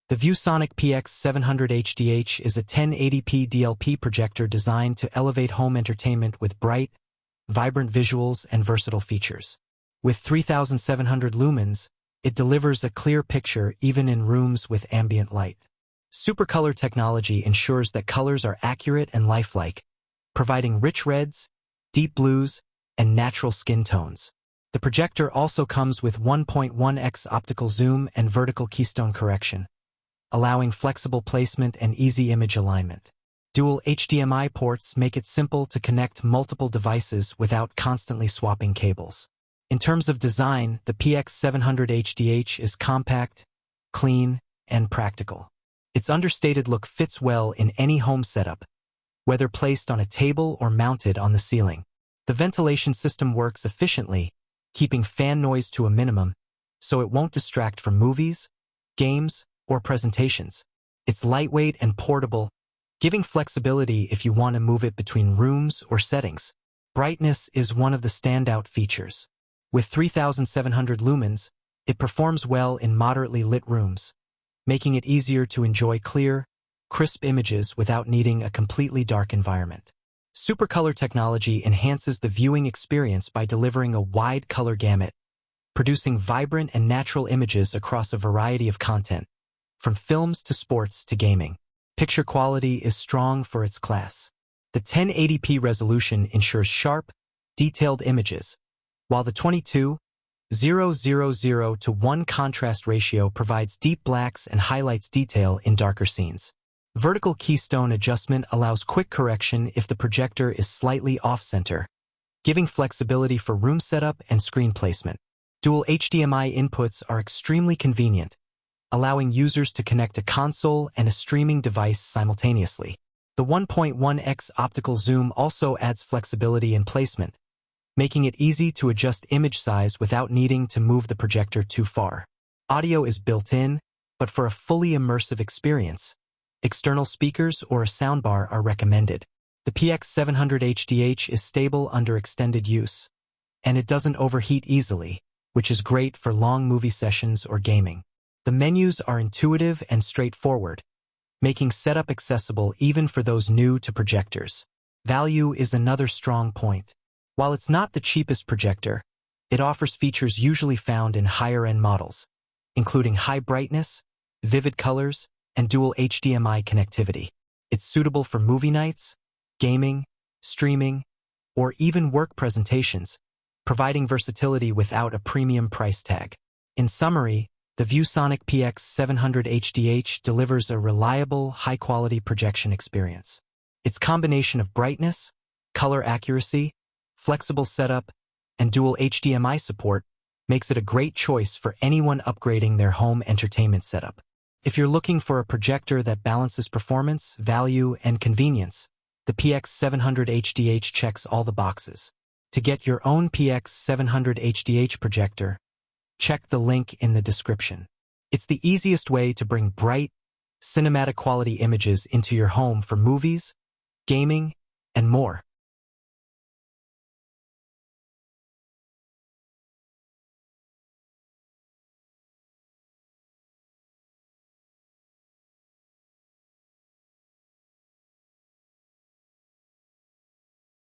The ViewSonic PX700HDH is a 1080p DLP projector designed to elevate home entertainment with bright, vibrant visuals and versatile features. With 3,700 lumens, it delivers a clear picture even in rooms with ambient light. SuperColor technology ensures that colors are accurate and lifelike, providing rich reds, deep blues, and natural skin tones. The projector also comes with 1.1x optical zoom and vertical keystone correction, allowing flexible placement and easy image alignment. Dual HDMI ports make it simple to connect multiple devices without constantly swapping cables. In terms of design, the PX700HDH is compact, clean, and practical. Its understated look fits well in any home setup, whether placed on a table or mounted on the ceiling. The ventilation system works efficiently, keeping fan noise to a minimum, so it won't distract from movies, games, or presentations. It's lightweight and portable, giving flexibility if you want to move it between rooms or settings. Brightness is one of the standout features. With 3,700 lumens, it performs well in moderately lit rooms, making it easier to enjoy clear, crisp images without needing a completely dark environment. SuperColor technology enhances the viewing experience by delivering a wide color gamut, producing vibrant and natural images across a variety of content, from films to sports to gaming. Picture quality is strong for its class. The 1080p resolution ensures sharp, detailed images, while the 22:0:0:0:1 contrast ratio provides deep blacks and highlights detail in darker scenes. Vertical keystone adjustment allows quick correction if the projector is slightly off-center, giving flexibility for room setup and screen placement. Dual HDMI inputs are extremely convenient, allowing users to connect a console and a streaming device simultaneously. The 1.1x optical zoom also adds flexibility in placement, making it easy to adjust image size without needing to move the projector too far. Audio is built in, but for a fully immersive experience, external speakers or a soundbar are recommended. The PX700HDH is stable under extended use, and it doesn't overheat easily, which is great for long movie sessions or gaming. The menus are intuitive and straightforward, making setup accessible even for those new to projectors. Value is another strong point. While it's not the cheapest projector, it offers features usually found in higher-end models, including high brightness, vivid colors, and dual HDMI connectivity. It's suitable for movie nights, gaming, streaming, or even work presentations, providing versatility without a premium price tag. In summary, the ViewSonic PX700HDH delivers a reliable, high-quality projection experience. Its combination of brightness, color accuracy, flexible setup, and dual HDMI support makes it a great choice for anyone upgrading their home entertainment setup. If you're looking for a projector that balances performance, value, and convenience, the PX700HDH checks all the boxes. To get your own PX700HDH projector, check the link in the description. It's the easiest way to bring bright, cinematic quality images into your home for movies, gaming, and more.